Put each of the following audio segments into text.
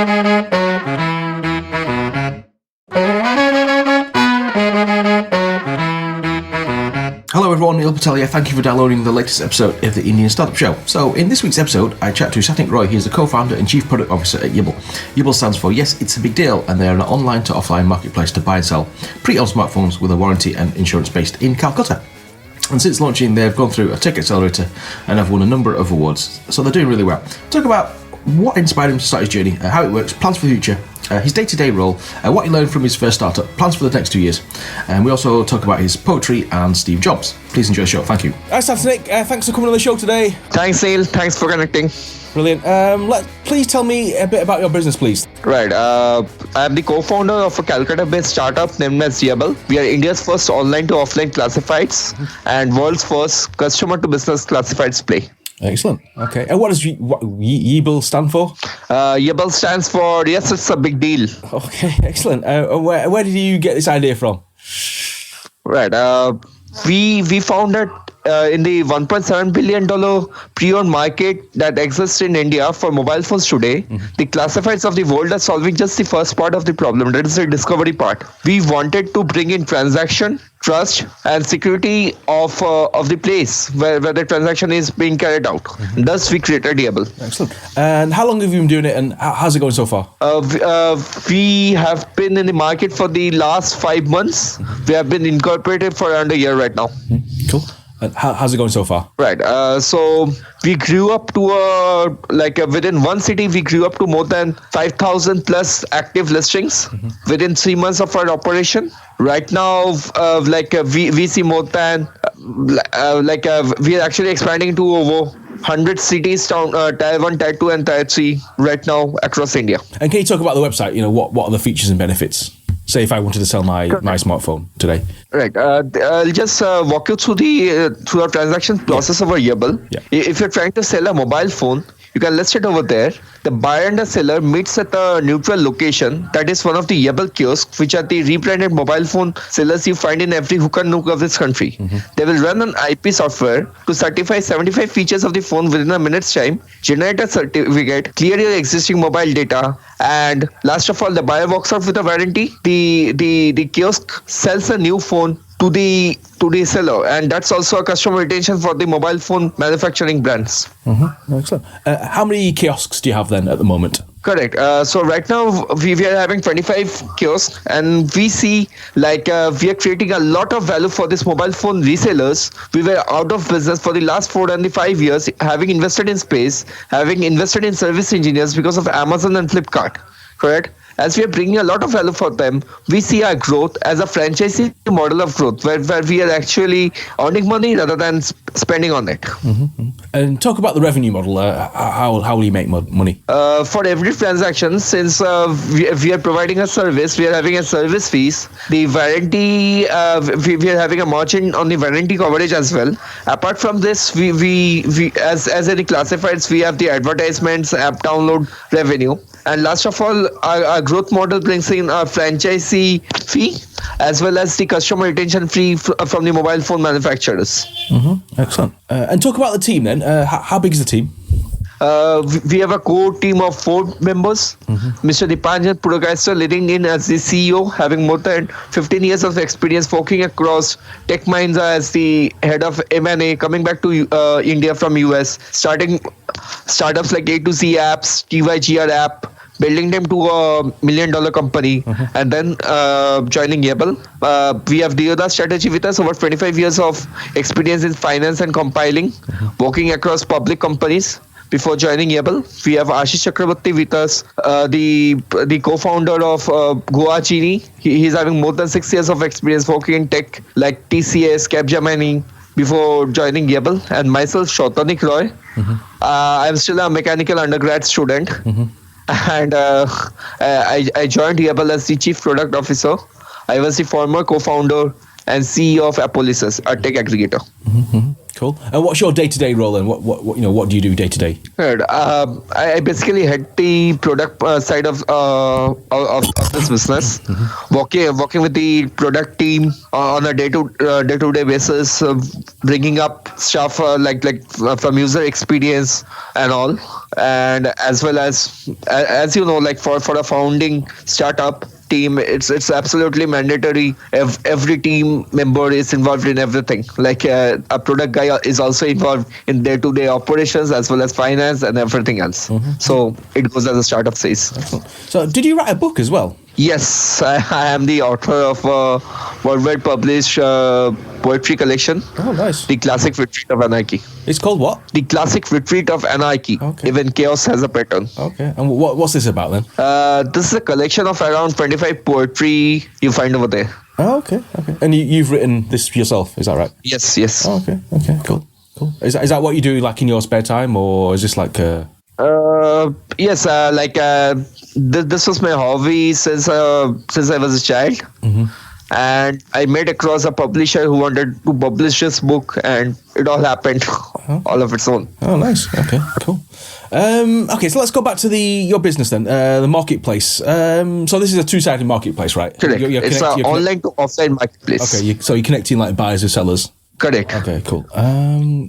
Hello everyone, Neil Patel here. Thank you for downloading the latest episode of the Indian Startup Show. So in this week's episode, I chat to Satanik Roy. He's the co-founder and chief product officer at Yibeal. Yibeal stands for Yes, It's a Big Deal, and they're an online to offline marketplace to buy and sell pre-owned smartphones with a warranty and insurance based in Calcutta. And since launching, they've gone through a tech accelerator and have won a number of awards. So they're doing really well. Talk about what inspired him to start his journey, how it works, plans for the future, his day-to-day role, what he learned from his first startup, plans for the next 2 years. And we also talk about his poetry and Steve Jobs. Please enjoy the show. Thank you. Hi, Satanik. Thanks for coming on the show today. Thanks, Neil. Thanks for connecting. Brilliant. Please tell me a bit about your business, please. Right. I'm the co-founder of a Calcutta-based startup named as Yibeal. We are India's first online to offline classifieds and world's first customer-to-business classifieds play. Excellent. Okay. And what does Yibeal stand for? Yibeal stands for Yes, It's a Big Deal. Okay. Excellent. Where did you get this idea from? Right. We found that in the $1.7 billion pre-owned market that exists in India for mobile phones today, the classifieds of the world are solving just the first part of the problem, that is the discovery part. We wanted to bring in transaction, trust, and security of the place where the transaction is being carried out. Thus, we created Yibeal. Excellent. And how long have you been doing it, and how's it going so far? We have been in the market for the last 5 months. We have been incorporated for around a year right now. Cool. And how's it going so far? Right. So we grew up to within one city, we grew up to more than 5,000 plus active listings within 3 months of our operation. Right now, we see more than we are actually expanding to over 100 cities, Tier 1, Tier 2, and Tier 3 right now across India. And can you talk about the website? What are the features and benefits? Say if I wanted to sell my smartphone today. Right. I'll just walk you through our transaction process over Yibeal. Yeah. If you're trying to sell a mobile phone, you can list it over there. The buyer and the seller meets at a neutral location. That is one of the Yibeal kiosks, which are the rebranded mobile phone sellers you find in every hook and nook of this country. They will run an IP software to certify 75 features of the phone within a minute's time, generate a certificate, clear your existing mobile data, and last of all, the buyer walks out with a warranty. The kiosk sells a new phone to the seller, and that's also a customer retention for the mobile phone manufacturing brands. Excellent. How many kiosks do you have then at the moment? Correct. So right now we are having 25 kiosks, and we see we are creating a lot of value for this mobile phone resellers. We were out of business for the last 4 and 5 years, having invested in space, having invested in service engineers because of Amazon and Flipkart. Correct. As we are bringing a lot of value for them, we see our growth as a franchisee model of growth, where we are actually earning money rather than spending on it. And talk about the revenue model. How will you make money? For every transaction, since we are providing a service, we are having a service fees. The warranty, we are having a margin on the warranty coverage as well. Apart from this, we as any classifieds, we have the advertisements, app download revenue. And last of all, our growth model brings in a franchisee fee as well as the customer retention fee from the mobile phone manufacturers. Excellent. And talk about the team then. How big is the team? We have a core team of 4 members. Mr. Dipanjan Puragaister leading in as the CEO, having more than 15 years of experience working across Tech Mahindra as the head of M&A, coming back to India from US, starting startups like A to Z apps, TYGR app, building them to $1 million company, and then joining Yibeal. We have Deodas strategy with us, over 25 years of experience in finance and compiling, working across public companies. Before joining Yibeal, we have Ashish Chakraborty with us, the co-founder of Goa Chini. He's having more than 6 years of experience working in tech like TCS, Capgemini, before joining Yibeal. And myself, Satanik Roy. I'm still a mechanical undergrad student. And I joined Yibeal as the Chief Product Officer. I was the former co-founder and CEO of Apolysis, a tech aggregator. Cool. And what's your day-to-day role then? What do you do day-to-day? Right. I basically head the product side of this business, working with the product team on a day-to-day basis, bringing up stuff from user experience and all, and as well as you know, like for a founding startup team, it's absolutely mandatory. Every team member is involved in everything. Like a product guy is also involved in day-to-day operations as well as finance and everything else. So it goes as a startup phase. Excellent. So did you write a book as well? Yes, I am the author of a worldwide published poetry collection. Oh, nice. The Classic Retreat of Anarchy. It's called what? The Classic Retreat of Anarchy. Okay. Even chaos has a pattern. Okay. And what's this about then? This is a collection of around 25 poetry you find over there. Oh, okay. And you've written this yourself, is that right? Yes. Oh, okay. Cool. Is that what you do like in your spare time, or is this like yes, this was my hobby since I was a child. And I met across a publisher who wanted to publish this book, and it all happened all of its own. Oh, nice. Okay, cool. Okay, so let's go back to your business then, the marketplace. So this is a two-sided marketplace, right? Correct. It's an online to offline marketplace. Okay, so you're connecting like buyers and sellers. Correct. Okay, cool.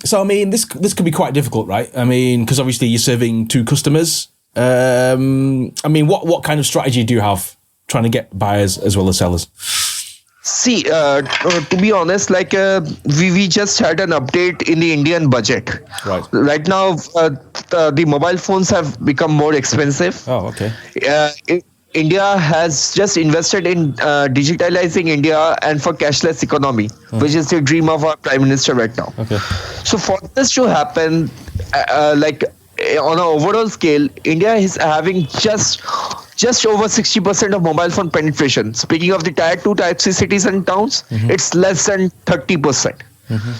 So I mean, this could be quite difficult, right? I mean, because obviously you're serving two customers. I mean, what kind of strategy do you have trying to get buyers as well as sellers? See, to be honest, we just had an update in the Indian budget. Right. Right now, the mobile phones have become more expensive. Oh, okay. India has just invested in digitalizing India and for cashless economy, which is the dream of our Prime Minister right now. Okay. So for this to happen, on an overall scale, India is having just over 60% of mobile phone penetration. Speaking of the tier 2, tier 3 cities and towns, it's less than 30%.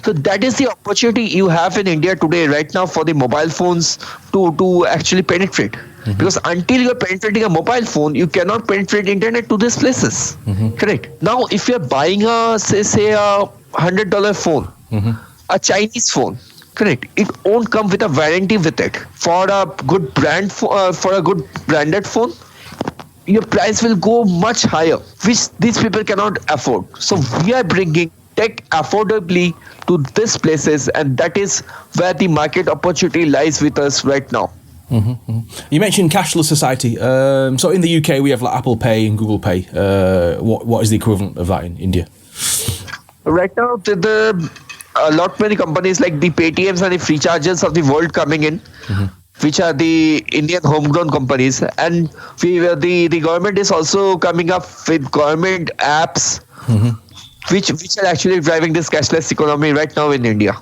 So that is the opportunity you have in India today, right now, for the mobile phones to actually penetrate. Because until you're penetrating a mobile phone, you cannot penetrate internet to these places. Correct. Now, if you're buying a $100 phone, a Chinese phone, correct, it won't come with a warranty with it. For a good for a good branded phone, your price will go much higher, which these people cannot afford. So we are bringing tech affordably to these places, and that is where the market opportunity lies with us right now. You mentioned cashless society. So in the UK, we have like Apple Pay and Google Pay. What is the equivalent of that in India? Right now, a lot many companies like the Paytms and the free charges of the world coming in, which are the Indian homegrown companies, and the government is also coming up with government apps, which are actually driving this cashless economy right now in India.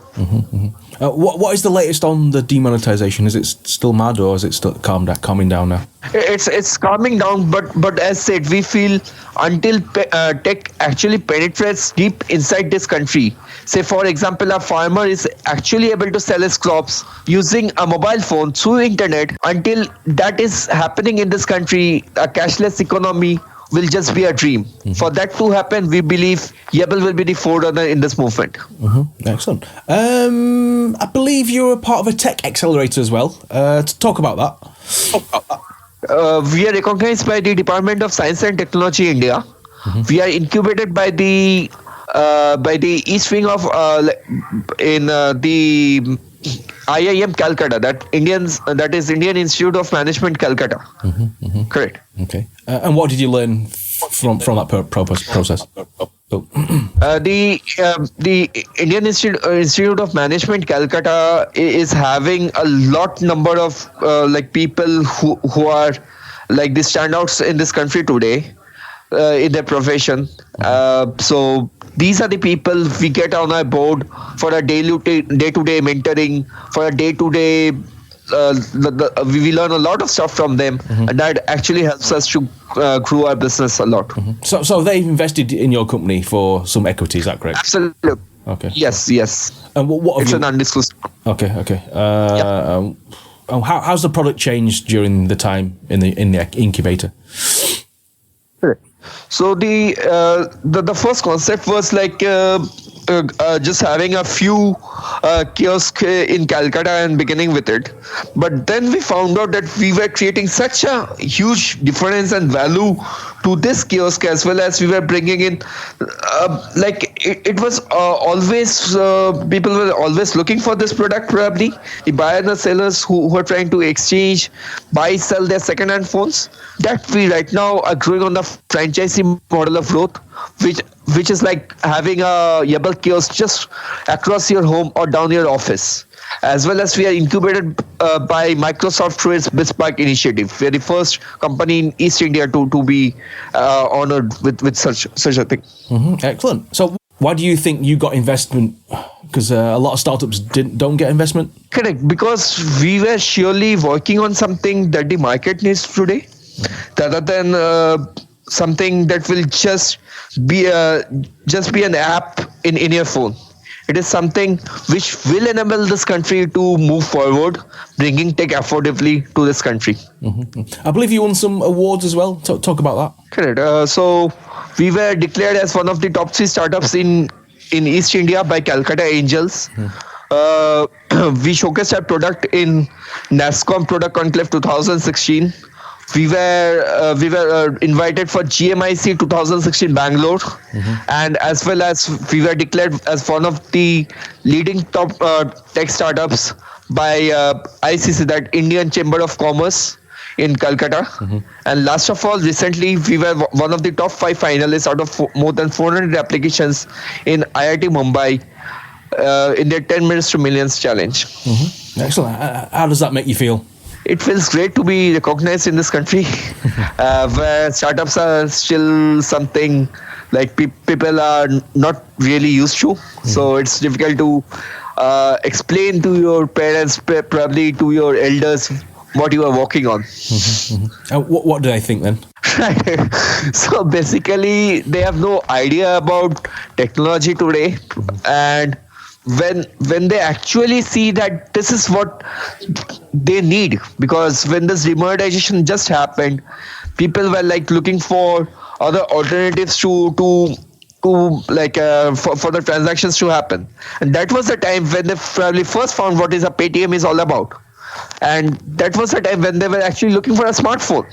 What is the latest on the demonetization? Is it still mad, or is it still calming down now? It's calming down, but as said, we feel until tech actually penetrates deep inside this country. Say, for example, a farmer is actually able to sell his crops using a mobile phone through internet. Until that is happening in this country, a cashless economy will just be a dream. For that to happen, we believe Yibeal will be the forerunner in this movement. Excellent. I believe you're a part of a tech accelerator as well. Talk about that. We are recognized by the Department of Science and Technology India. We are incubated by the East Wing of the IIM Calcutta, that is Indian Institute of Management Calcutta. Correct. Okay. And what did you learn from that process? The Indian Institute of Management Calcutta is having a lot number of people who are like the standouts in this country today in their profession. So these are the people we get on our board for a day-to-day mentoring, for a day-to-day. We learn a lot of stuff from them, and that actually helps us to grow our business a lot. So they've invested in your company for some equity, is that correct? Absolutely. Okay. Yes. And what it's an undisclosed. Okay. How's the product changed during the time in the incubator? So the first concept was like just having a few kiosks in Calcutta and beginning with it. But then we found out that we were creating such a huge difference and value to this kiosk, as well as we were bringing in, it was always, people were always looking for this product, probably the buyer and the sellers who are trying to exchange, buy, sell their second-hand phones. That we right now are growing on the franchisee model of growth, which is like having a Yibeal kiosk just across your home or down your office. As well as we are incubated by Microsoft through its Bespark initiative. We are the first company in East India to be honored with such a thing. Excellent. So why do you think you got investment? Because a lot of startups don't get investment. Correct, because we were surely working on something that the market needs today, rather than something that will just be an app in your phone. It is something which will enable this country to move forward, bringing tech affordably to this country. I believe you won some awards as well. Talk about that. Correct. So we were declared as one of the top 3 startups in East India by Calcutta Angels. We showcased our product in NASSCOM Product Conclave 2016. We were invited for GMIC 2016 Bangalore, and as well as we were declared as one of the leading top tech startups by ICC, that Indian Chamber of Commerce in Calcutta. And last of all, recently we were one of the top 5 finalists out of more than 400 applications in IIT Mumbai in their 10 minutes to millions challenge. Excellent. How does that make you feel? It feels great to be recognized in this country, where startups are still something like people are not really used to. So it's difficult to explain to your parents, probably to your elders, what you are working on. What do they think then? Right. So basically, they have no idea about technology today, and when they actually see that this is what they need, because when this demonetization just happened, people were like looking for other alternatives to for the transactions to happen, and that was the time when they probably first found what is a Paytm is all about, and that was the time when they were actually looking for a smartphone.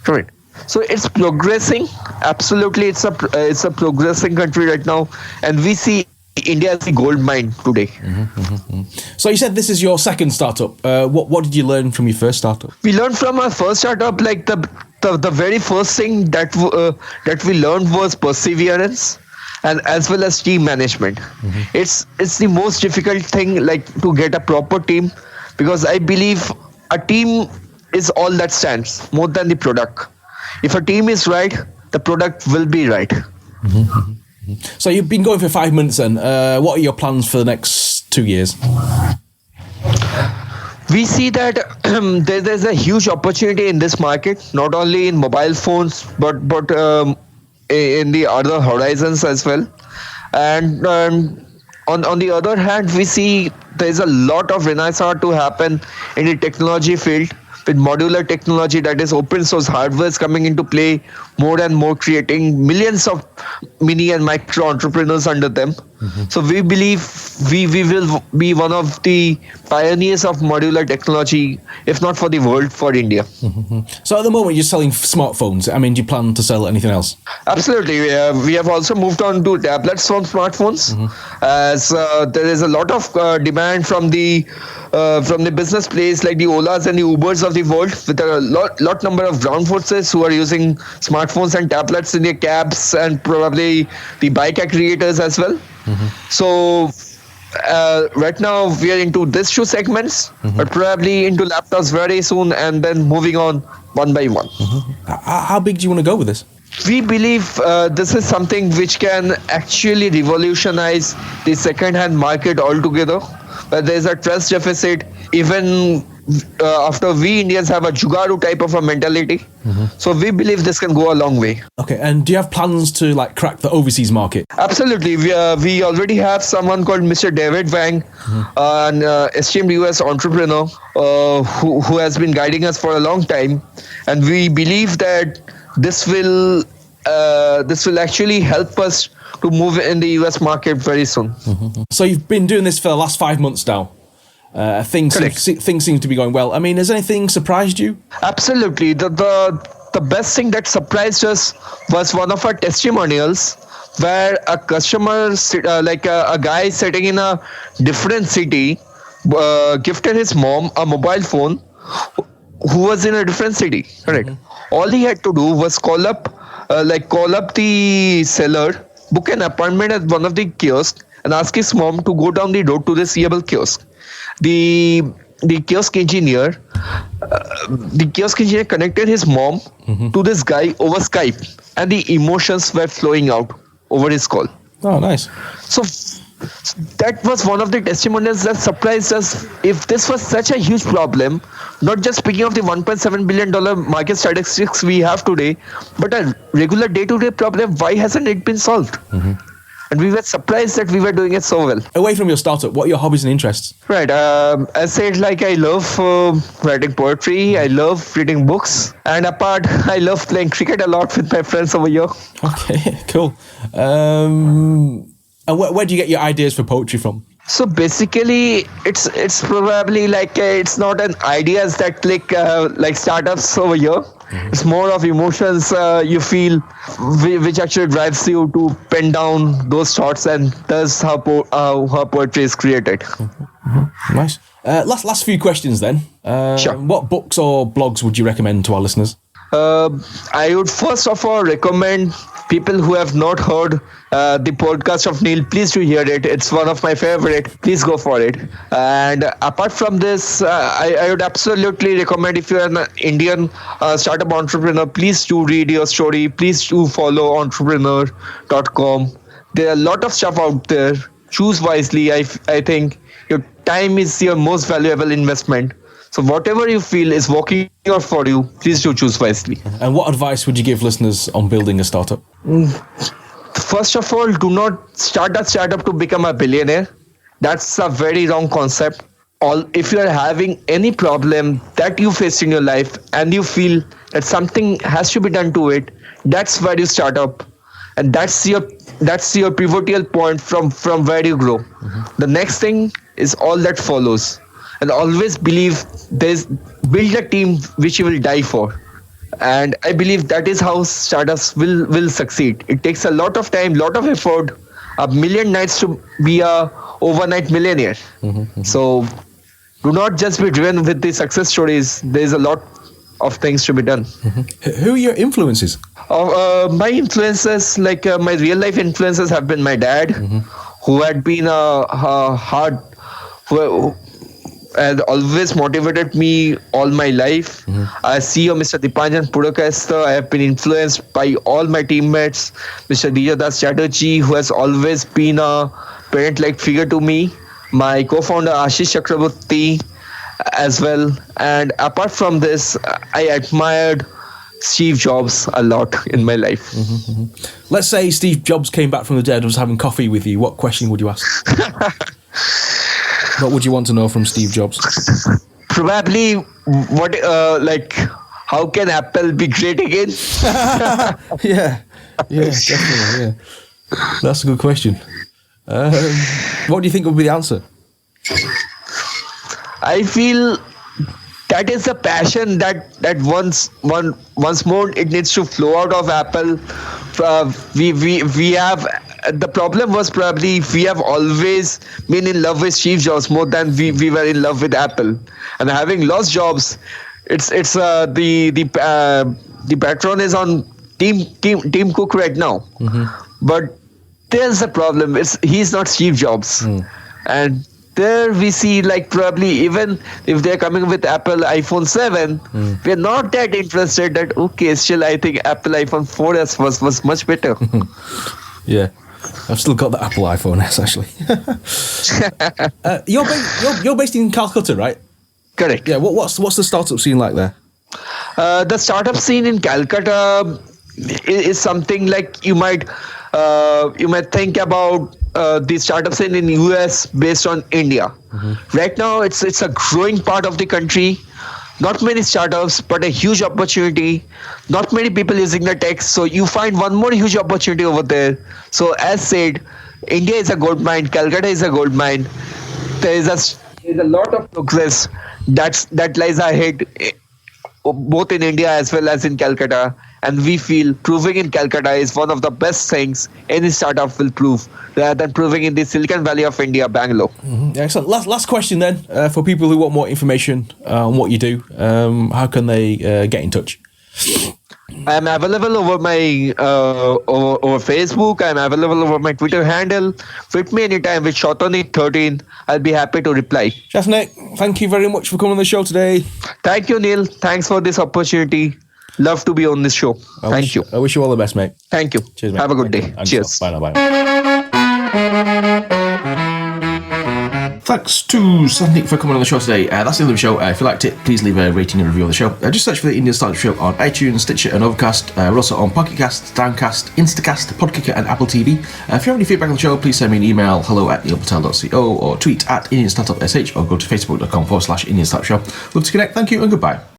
Correct. So it's progressing. Absolutely, it's a progressing country right now, and we see India is the gold mine today. So you said this is your second startup. What did you learn from your first startup? We learned from our first startup, like the very first thing that we learned was perseverance, and as well as team management. It's the most difficult thing, like to get a proper team, because I believe a team is all that stands more than the product. If a team is right, the product will be right. So you've been going for 5 months then. What are your plans for the next 2 years? We see that there's a huge opportunity in this market, not only in mobile phones, but in the other horizons as well. And on the other hand, we see there's a lot of renaissance to happen in the technology field, with modular technology, that is open source hardware, is coming into play more and more, creating millions of mini and micro entrepreneurs under them. So we believe we will be one of the pioneers of modular technology, if not for the world, for India. So at the moment you're selling smartphones. I mean, do you plan to sell anything else? Absolutely. We have also moved on to tablets from smartphones, as there is a lot of demand from the business place like the Olas and the Ubers of the world, with a lot number of ground forces who are using smartphones and tablets in their cabs, and probably the bike aggregators as well. So right now we are into these 2 segments, but probably into laptops very soon, and then moving on one by one. How big do you want to go with this? We believe this is something which can actually revolutionize the second-hand market altogether. There's a trust deficit, even after we Indians have a jugaru type of a mentality. So we believe this can go a long way. Okay, and do you have plans to like crack the overseas market? Absolutely. We already have someone called Mr. David Wang, an esteemed US entrepreneur who has been guiding us for a long time. And we believe that this will this will actually help us to move in the US market very soon. So you've been doing this for the last 5 months now. Things seem to be going well. I mean, has anything surprised you? Absolutely. The best thing that surprised us was one of our testimonials where a customer, a guy sitting in a different city, gifted his mom a mobile phone who was in a different city. Correct. All he had to do was call up the seller, book an appointment at one of the kiosks, and ask his mom to go down the road to this Yibeal kiosk. The kiosk engineer connected his mom to this guy over Skype, and the emotions were flowing out over his call. Oh, nice. So that was one of the testimonials that surprised us. If this was such a huge problem, not just speaking of the $1.7 billion market statistics we have today, but a regular day-to-day problem, why hasn't it been solved? And we were surprised that we were doing it so well. Away from your startup, what are your hobbies and interests? Right. I said, I love writing poetry. I love reading books. And apart, I love playing cricket a lot with my friends over here. Okay, cool. And where do you get your ideas for poetry from? So basically, it's probably it's not an ideas that click like startups over here. It's more of emotions you feel, which actually drives you to pen down those thoughts, and that's how poetry is created. Nice. Last few questions then. Sure. What books or blogs would you recommend to our listeners? I would first of all recommend people who have not heard the podcast of Neil, please do hear it. It's one of my favorite. Please go for it. And apart from this, I would absolutely recommend, if you're an Indian startup entrepreneur, please do read your story. Please do follow entrepreneur.com. There are a lot of stuff out there. Choose wisely. I think your time is your most valuable investment. So whatever you feel is working out for you, please do choose wisely. And what advice would you give listeners on building a startup? First of all, do not start a startup to become a billionaire. That's a very wrong concept. If you are having any problem that you face in your life and you feel that something has to be done to it, that's where you start up. And that's your pivotal point from where you grow. The next thing is all that follows. And always believe build a team which you will die for. And I believe that is how startups will succeed. It takes a lot of time, lot of effort, a million nights to be a overnight millionaire. So do not just be driven with the success stories. There's a lot of things to be done. Who are your influences? My influences, my real life influences, have been my dad, who had been who has always motivated me all my life. CEO Mr. Dipanjan Purokayastha, I have been influenced by all my teammates. Mr. Dijadas Chatterjee, who has always been a parent-like figure to me. My co-founder Ashish Chakraborty as well. And apart from this, I admired Steve Jobs a lot in my life. Let's say Steve Jobs came back from the dead and was having coffee with you. What question would you ask? What would you want to know from Steve Jobs? Probably how can Apple be great again? Yeah, definitely. Yeah, that's a good question. What do you think would be the answer? I feel that is the passion that once more it needs to flow out of Apple. We have. The problem was probably we have always been in love with Steve Jobs more than we were in love with Apple. And having lost Jobs, it's the patron is on Team Cook right now. But there's a problem. He's not Steve Jobs, and there we see probably even if they're coming with Apple iPhone 7, we're not that interested. That okay, still I think Apple iPhone 4S was much better. Yeah. I've still got the Apple iPhone S, actually. You're based in Calcutta, right? Correct. Yeah. What's the startup scene like there? The startup scene in Calcutta is something like you might think about the startup scene in US based on India. Right now, it's a growing part of the country. not many startups, but a huge opportunity. Not many people using the tech, so you find one more huge opportunity over there. So as said, India is a gold mine, Calcutta is a gold mine. There's a lot of progress that lies ahead, both in India as well as in Calcutta. And we feel proving in Calcutta is one of the best things any startup will prove, rather than proving in the Silicon Valley of India, Bangalore. Excellent. Last question then, for people who want more information on what you do, how can they get in touch? I'm available over my over Facebook. I'm available over my Twitter handle. With me anytime with Satanik13. I'll be happy to reply. Satanik, thank you very much for coming on the show today. Thank you, Neil. Thanks for this opportunity. Love to be on this show. Thank you. I wish you all the best, mate. Thank you. Cheers, mate. Have a good day. Cheers. Bye now. Bye. Thanks to Satanik for coming on the show today. That's the end of the show. If you liked it, please leave a rating and review of the show. Just search for the Indian Startup Show on iTunes, Stitcher and Overcast. We're also on Pocket Cast, Downcast, Instacast, Podkicker and Apple TV. If you have any feedback on the show, please send me an email, hello@neilpatel.co, or tweet at Indian Startup SH, or go to facebook.com/Indian Startup Show. Love to connect. Thank you and goodbye.